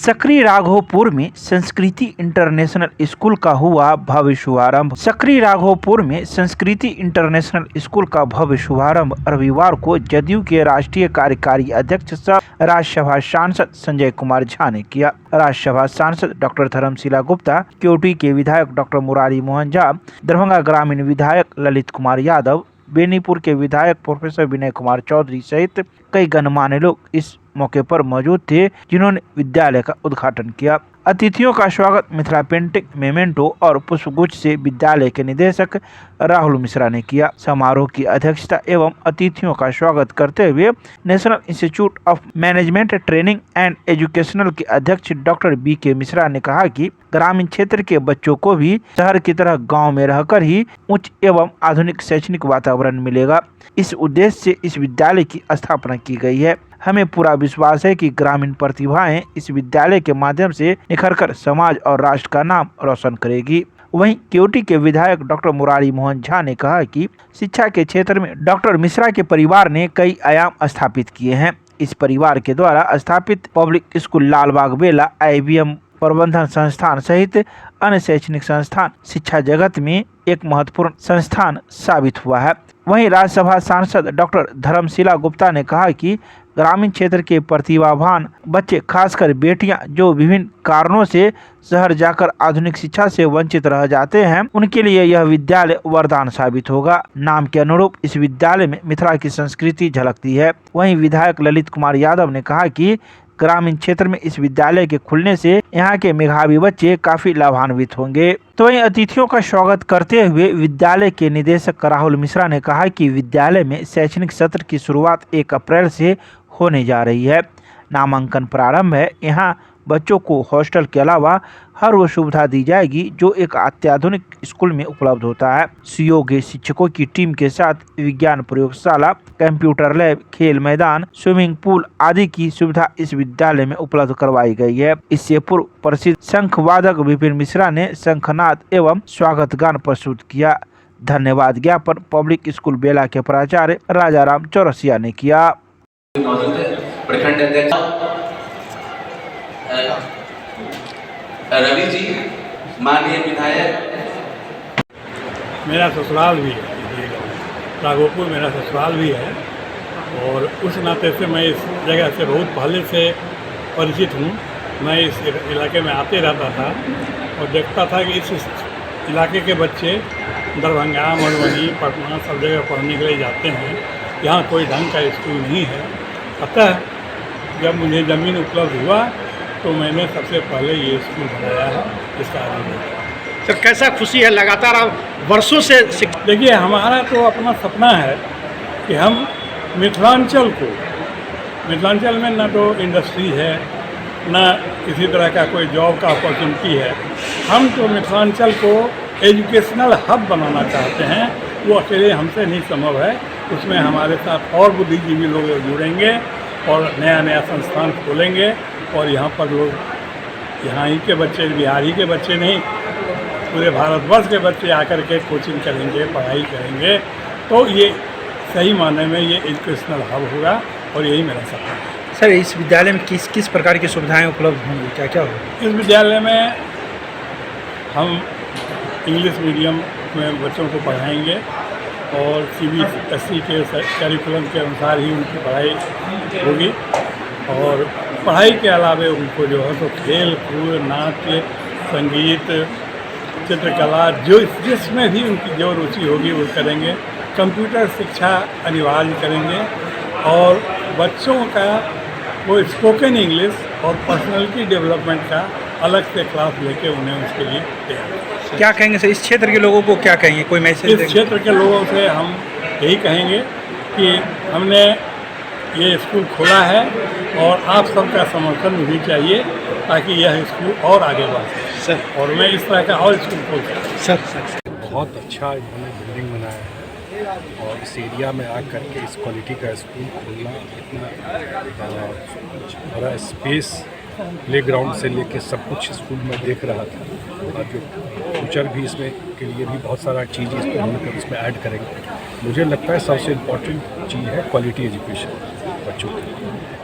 सकरी राघोपुर में संस्कृति international school का हुआ भव्य शुभारंभ। सकरी राघोपुर में संस्कृति इंटरनेशनल स्कूल का भव्य शुभारंभ रविवार को जदयू के राष्ट्रीय कार्यकारी अध्यक्ष सह राज्यसभा सांसद संजय कुमार झा ने किया। राज्यसभा सांसद डॉक्टर धर्मशिला गुप्ता, केवटी के विधायक डॉक्टर मुरारी मोहन झा, दरभंगा ग्रामीण विधायक ललित कुमार यादव, बेनीपुर के विधायक प्रोफेसर विनय कुमार चौधरी सहित कई गणमान्य लोग इस मौके पर मौजूद थे, जिन्होंने विद्यालय का उद्घाटन किया। अतिथियों का स्वागत मिथिला पेंटिंग, मेमेंटो और पुष्पगुच्छ से विद्यालय के निदेशक राहुल मिश्रा ने किया। समारोह की अध्यक्षता एवं अतिथियों का स्वागत करते हुए national institute of management training and educational के अध्यक्ष डॉक्टर BK मिश्रा ने कहा कि ग्रामीण क्षेत्र के बच्चों को भी शहर की तरह गांव में रहकर ही उच्च एवं आधुनिक शैक्षणिक वातावरण मिलेगा। इस उद्देश्य से इस विद्यालय की स्थापना की गई है। हमें पूरा विश्वास है कि ग्रामीण प्रतिभाएं इस विद्यालय के माध्यम से निखरकर समाज और राष्ट्र का नाम रोशन करेगी। वहीं केवटी के विधायक डॉक्टर मुरारी मोहन झा ने कहा कि शिक्षा के क्षेत्र में डॉक्टर मिश्रा के परिवार ने कई आयाम स्थापित किए हैं। इस परिवार के द्वारा स्थापित पब्लिक स्कूल लालबाग बेला, IBM प्रबंधन संस्थान सहित अन्य शैक्षणिक संस्थान शिक्षा जगत में एक महत्वपूर्ण संस्थान साबित हुआ है। वहीं राज्यसभा सांसद डॉक्टर धर्मशिला गुप्ता ने कहा कि ग्रामीण क्षेत्र के प्रतिभावान बच्चे, खासकर बेटियां, जो विभिन्न कारणों से शहर जाकर आधुनिक शिक्षा से वंचित रह जाते हैं, उनके लिए यह विद्यालय वरदान साबित होगा। नाम के अनुरूप इस विद्यालय में मिथिला की संस्कृति झलकती है। वहीं विधायक ललित कुमार यादव ने कहा कि ग्रामीण क्षेत्र में इस विद्यालय के खुलने से यहाँ के मेधावी बच्चे काफी लाभान्वित होंगे। तो वहीं अतिथियों का स्वागत करते हुए विद्यालय के निदेशक राहुल मिश्रा ने कहा कि विद्यालय में शैक्षणिक सत्र की शुरुआत 1 अप्रैल से होने जा रही है। नामांकन प्रारंभ है। यहाँ बच्चों को हॉस्टल के अलावा हर वो सुविधा दी जाएगी जो एक अत्याधुनिक स्कूल में उपलब्ध होता है। सुयोग्य शिक्षकों की टीम के साथ विज्ञान प्रयोगशाला, कंप्यूटर लैब, खेल मैदान, स्विमिंग पूल आदि की सुविधा इस विद्यालय में उपलब्ध करवाई गई है। इससे पूर्व प्रसिद्ध शंख वादक विपिन मिश्रा ने शंखनाद एवं स्वागत गान प्रस्तुत किया। धन्यवाद ज्ञापन पब्लिक स्कूल बेला के प्राचार्य राजाराम चौरसिया ने किया। प्रखंड अध्यक्ष रवि जी, माननीय विधायक। मेरा ससुराल भी है, राघोपुर मेरा ससुराल भी है और उस नाते से मैं इस जगह से बहुत पहले से परिचित हूँ। मैं इस इलाके में आते रहता था और देखता था कि इस इलाके के बच्चे दरभंगा, मधुबनी, पटना सब जगह पढ़ने के लिए जाते हैं। यहाँ कोई ढंग का स्कूल नहीं है। अतः जब मुझे ज़मीन उपलब्ध हुआ तो मैंने सबसे पहले ये स्कूल बनाया है। इसका आरंभ सर कैसा खुशी है, लगातार आप वर्षों से देखिए, हमारा तो अपना सपना है कि हम मिथिलांचल में ना तो इंडस्ट्री है, ना किसी तरह का कोई जॉब का अपॉर्चुनिटी है। हम तो मिथिलांचल को एजुकेशनल हब बनाना चाहते हैं। वो अकेले हमसे नहीं संभव है। उसमें हमारे साथ और बुद्धिजीवी लोग जुड़ेंगे और नया नया संस्थान खोलेंगे और यहाँ पर लोग, यहाँ ही के बच्चे, बिहार ही के बच्चे नहीं, पूरे भारतवर्ष के बच्चे आकर के कोचिंग करेंगे, पढ़ाई करेंगे। तो ये सही मायने में ये एजुकेशनल हब होगा और यही मेरा सपना है। सर, इस विद्यालय में किस किस प्रकार की सुविधाएं उपलब्ध होंगी, क्या क्या होगा? इस विद्यालय में हम इंग्लिश मीडियम में बच्चों को पढ़ाएंगे और CBSE के करिकुलम के अनुसार ही उनकी पढ़ाई होगी। और पढ़ाई के अलावा उनको जो है तो खेल कूद, नाट्य, संगीत, चित्रकला, जो जिसमें भी उनकी जो रुचि होगी वो करेंगे। कंप्यूटर शिक्षा अनिवार्य करेंगे और बच्चों का वो स्पोकन इंग्लिश और पर्सनैलिटी डेवलपमेंट का अलग से क्लास लेके उन्हें उसके लिए तैयार। क्या कहेंगे सर, इस क्षेत्र के लोगों को क्या कहेंगे, कोई मैसेज? इस क्षेत्र के लोगों से हम यही कहेंगे कि हमने ये स्कूल खोला है और आप सबका समर्थन भी चाहिए ताकि यह स्कूल और आगे बढ़ सके और मैं इस तरह का और स्कूल खोल सकूँ। बहुत अच्छा इन्होंने बिल्डिंग बनाया है और इस एरिया में आ करके इस क्वालिटी का स्कूल खोलना, इतना बड़ा स्पेस, प्लेग्राउंड से लेके सब कुछ स्कूल में देख रहा था और जो फ्यूचर भी इसमें के लिए भी बहुत सारा चीज़ इसमें ऐड करेंगे। मुझे लगता है सबसे इम्पोर्टेंट चीज़ है क्वालिटी एजुकेशन बच्चों की,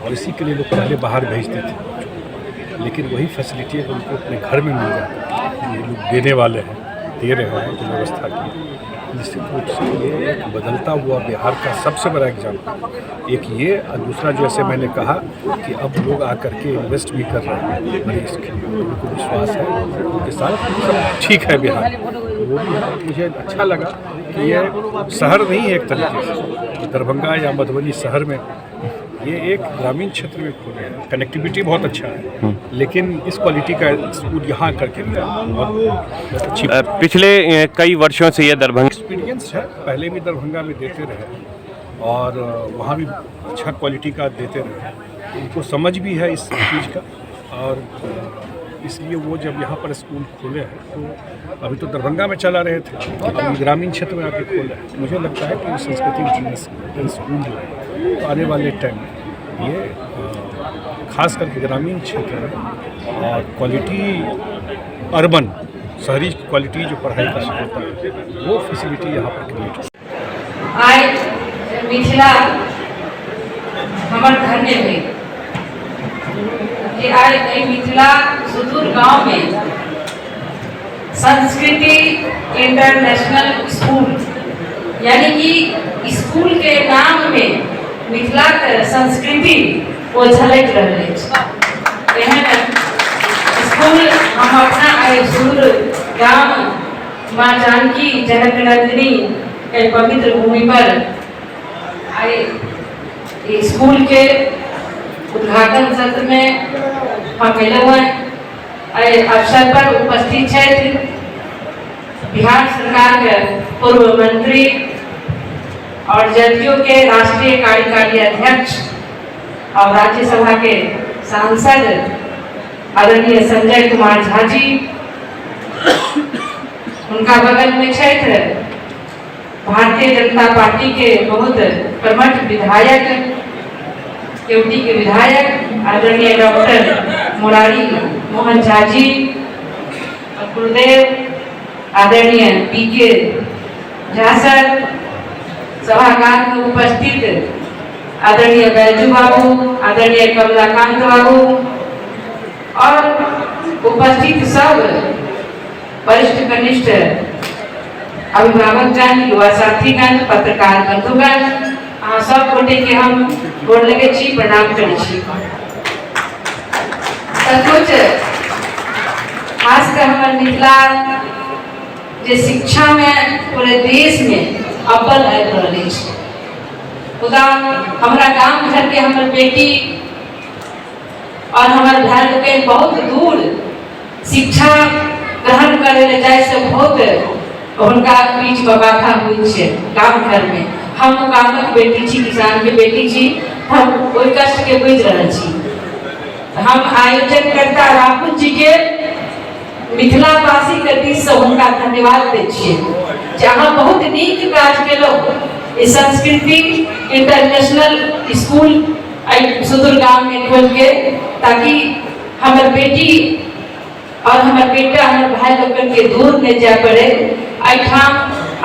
और इसी के लिए लोग पहले बाहर भेजते थे बच्चों को। लेकिन वही फैसिलिटी अगर उनको अपने घर में मिल जाता है, ये लोग देने वाले हैं, दे रहे हैं जो व्यवस्था की, निश्चित रूप से ये एक बदलता हुआ बिहार का सबसे बड़ा एग्जाम्पल। एक ये और दूसरा जो ऐसे मैंने कहा कि अब लोग आकर के इन्वेस्ट भी कर रहे हैं मरीज के, उनको विश्वास है उनके साथ सब ठीक है बिहार। वो भी मुझे अच्छा लगा कि ये शहर नहीं है एक तरीके से, दरभंगा या मधुबनी शहर में, ये एक ग्रामीण क्षेत्र में खोले हैं। कनेक्टिविटी बहुत अच्छा है, लेकिन इस क्वालिटी का स्कूल यहाँ करके बहुत अच्छी। पिछले कई वर्षों से ये दरभंगा एक्सपीरियंस है, पहले भी दरभंगा में देते रहे और वहाँ भी अच्छा क्वालिटी का देते रहे, उनको समझ भी है इस चीज़ का, और इसलिए वो जब यहाँ पर स्कूल खोले हैं तो अभी तो दरभंगा में चला रहे थे, अभी ग्रामीण क्षेत्र में आके खोले हैं। मुझे लगता है कि संस्कृति इंटरनेशनल स्कूल जो है तो आने वाले टाइम में ये खास करके ग्रामीण क्षेत्र में और क्वालिटी अर्बन शहरी क्वालिटी जो पढ़ाई का होता है वो फैसिलिटी यहाँ पर क्रिएट हो। आज मिथिला हमारे घर में हुई कि आज मिथिला सुदूर गांव में संस्कृति इंटरनेशनल स्कूल, यानी कि स्कूल के नाम में मिथिला के संस्कृति वो झलक रहे स्कूल। हम अपना सुदूर गांव माँ जानकी जनक नंदिनी के पवित्र भूमि पर आए स्कूल के उद्घाटन सत्र में हम मिले हुए अवसर पर उपस्थित थे बिहार सरकार के पूर्व मंत्री और जदयू के राष्ट्रीय कार्यकारी अध्यक्ष और राज्यसभा के सांसद आदरणीय संजय कुमार झा जी, उनका बगल में क्षेत्र भारतीय जनता पार्टी के बहुत प्रमुख विधायक केवटी के विधायक आदरणीय डॉक्टर मुरारी मोहन झा जी, गुरुदेव आदरणीय पीके झा सर, सभागार में उपस्थित आदरणीय बैजू बाबू, आदरणीय कमलाकांत बाबू और उपस्थित सब वरिष्ठ कनिष्ठ अभिभावकगण, युवा साथीगण, पत्रकार बंधुगण, सब गोटे के हम गोर लगे छी, प्रणाम करै छी। सचमुच खासकर हमार मिथिला जे शिक्षा में पूरे देश में अव्वल आबि रहल अछि। खुदा हमारा गांव घर के हमर बेटी और हमार भाई लोग बहुत दूर शिक्षा ग्रहण करे ले जाए से बहुत उनका बीच बबाखा हुई है गांव घर में। हम गामक बेटी छी, किसान के बेटी छी, हम ओहि कष्ट के बुझ रहे छी। हम आयोजन करता राहुल जी के मिथिला वासी के दिस से उनका धन्यवाद दै छियै, जहाँ बहुत नीक काज केलहुँ। संस्कृति इंटरनेशनल स्कूल सुदूर गांव में खोल के, ताकि हमार बेटी और हमार बेटा हमार भाई लोगन के दूर नहीं जाए पड़े। एठाम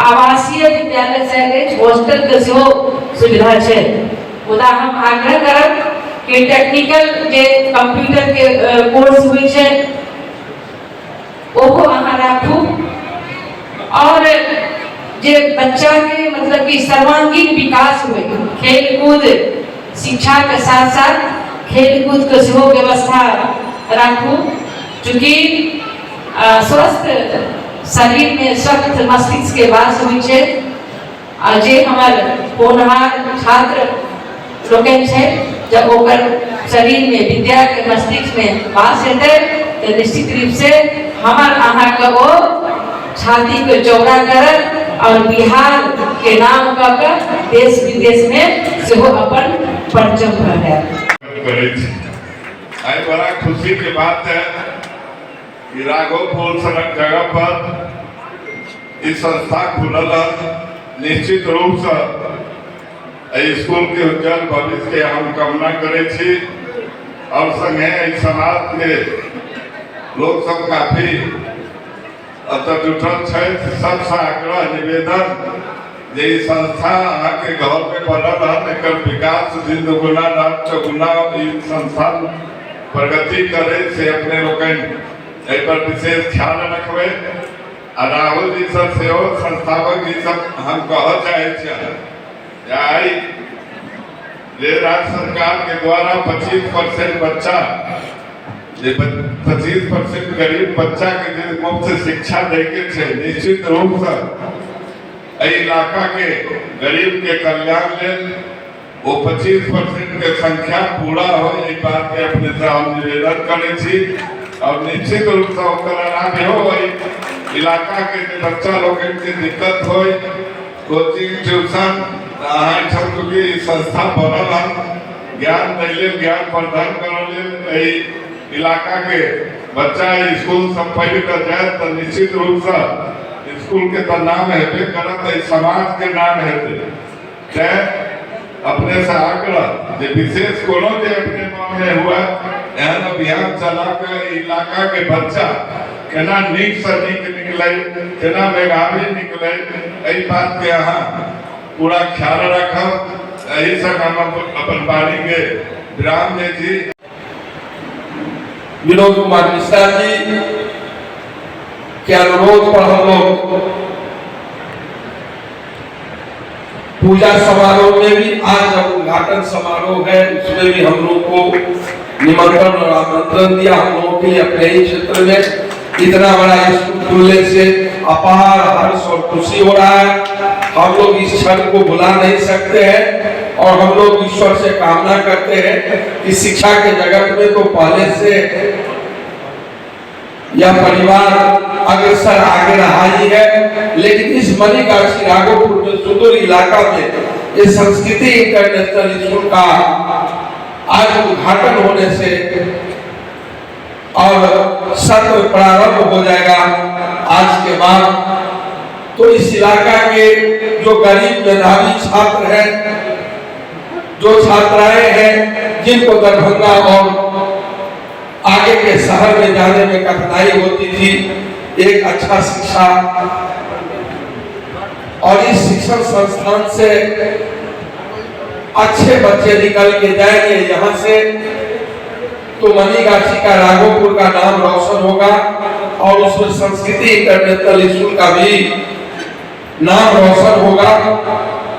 आवासीय विद्यालय से हॉस्टल के सुविधा है। मुदा हम आग्रह करब कि टेक्निकल जे कंप्यूटर के कोर्स हुई है ओहो अहाँ राखू, और जे बच्चा के मतलब कि सर्वांगीण विकास हुए, खेल कूद शिक्षा के साथ साथ खेल कूद के सेहो व्यवस्था राखू। चूँकि स्वस्थ शरीर में स्वस्थ मस्तिष्क के वास हुई है। जे हमार होनहार छात्र लोकन है, जब ओकर शरीर में विद्या के मस्तिष्क में वास हेतै तो निश्चित रूप से हमार अहाँ के ओ छाती के चौड़ा करत और बिहार के नाम का देश विदेश में सेहो अपन परचम फहरायत। आई बड़ा खुशी की बात है कि राघोपुर सड़क जगह पर इस संस्था खुलल। निश्चित रूप से स्कूल के उज्जवल भविष्य के हम कामना करे छी, और संगे समाज के लोग सब काफी जुटल है। सबसे आग्रह निवेदन जे संस्था आके घर में बनल है, एक विकास दिन दुगुना रात चौगुना संस्थान प्रगति करे से अपने लोग एक पर विशेष ख्याल रखबे। राहुल जी सब से संस्थापक जी सब हम कह चाहे ये राज्य सरकार के द्वारा 25% बच्चा 25% गरीब बच्चा के मुफ्त शिक्षा देके छे, निश्चित रूप से इलाका के गरीब के कल्याण ले वो 25% के संख्या पूरा हो, ये बात के अपने से हम निवेदन करे छी। और निश्चित रूप से ओकरा हो इलाका के बच्चा लोग के दिक्कत हो, कोचिंग ट्यूशन की संस्था बनल ज्ञान दिले, ज्ञान प्रदान कर इलाका के बच्चा स्कूल सब पढ़ कर जाए तो निश्चित रूप से स्कूल के तो नाम हेबे करत, समाज के नाम हेते। अपने से आग्रह विशेष कोनो अपने गाँव में हुआ एहन अभियान चला कर इलाका के बच्चा केना नीक से नीक निकले, केना मेधावी निकले, यही बात के यहाँ पूरा ख्याल रखब। यही सब हम अपन बारी के विराम दे जी। विनोद कुमार मिश्रा जी के अनुरोध पर हम लोग पूजा समारोह में भी, आज जब उद्घाटन समारोह है उसमें भी हम लोग को निमंत्रण और आमंत्रण दिया। हम लोगों के अपने ही क्षेत्र में इतना बड़ा स्कूल खुलने से अपार हर्ष और खुशी हो रहा है। हम लोग इस क्षण को भुला नहीं सकते हैं और हम लोग ईश्वर से कामना करते हैं कि शिक्षा के जगत में तो पहले से यह परिवार अग्रसर आगे रहा ही है, लेकिन इस मणिगाछी राघोपुर में सुदूर इलाका में ये संस्कृति इंटरनेशनल स्कूल का आज उद्घाटन होने से और सत्र प्रारंभ हो जाएगा आज के बाद, तो इस इलाका के जो गरीब मेधावी छात्र हैं, जो छात्राएं हैं जिनको दरभंगा और आगे के शहर में जाने में कठिनाई होती थी, एक अच्छा शिक्षा और इस शिक्षण संस्थान से अच्छे बच्चे निकल के जाएंगे यहाँ से, तो मणिगाछी का राघोपुर का नाम रोशन होगा और उसमें संस्कृति इंटरनेशनल स्कूल का भी नाम रोशन होगा,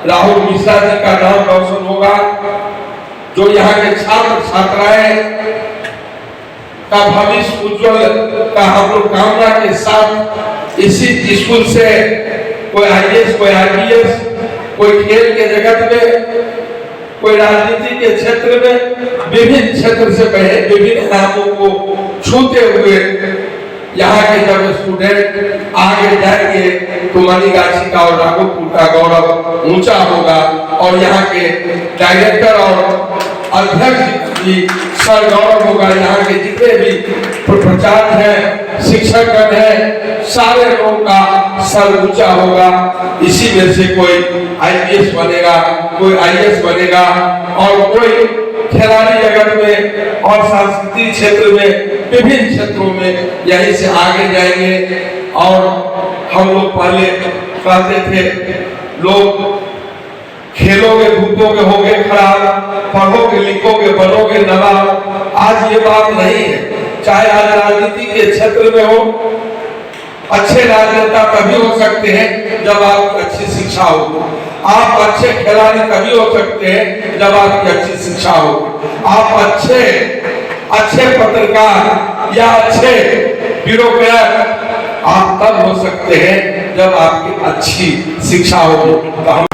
राहुल मिश्रा जी का नाम रोशन होगा। जो यहाँ के छात्र छात्राएं का भविष्य उज्जवल का हम लोग कामना के साथ इसी स्कूल से कोई IAS, कोई IPS, कोई खेल के जगत में, कोई राजनीति के क्षेत्र में, विभिन्न क्षेत्र से पहले विभिन्न नामों को छूते हुए यहाँ के जब स्टूडेंट आगे जाएंगे तो मणिगाछी का और राघोपुर का गौरव ऊंचा होगा और यहाँ के डायरेक्टर और अध्यक्ष जी सर गौरव होगा। यहाँ के जितने भी प्रचारक हैं, शिक्षकगण हैं, सारे लोगों का सर ऊंचा होगा। इसी में से कोई IPS बनेगा, कोई IAS बनेगा और कोई खिलाड़ी जगत में और सांस्कृतिक क्षेत्र में, विभिन्न क्षेत्रों में यहीं से आगे जाएंगे। और हम लोग पहले कहते थे लोग खेलोगे कूदोगे होगे खराब, पढ़ोगे लिखोगे बनोगे नवाब। आज ये बात नहीं है। चाहे आज राजनीति के क्षेत्र में हो, अच्छे राजनेता तभी हो सकते हैं जब आपकी अच्छी शिक्षा हो। आप अच्छे खिलाड़ी तभी हो सकते हैं जब आपकी अच्छी शिक्षा हो। आप अच्छे पत्रकार या अच्छे ब्यूरोक्रेट आप तब हो सकते हैं जब आपकी अच्छी शिक्षा होगी।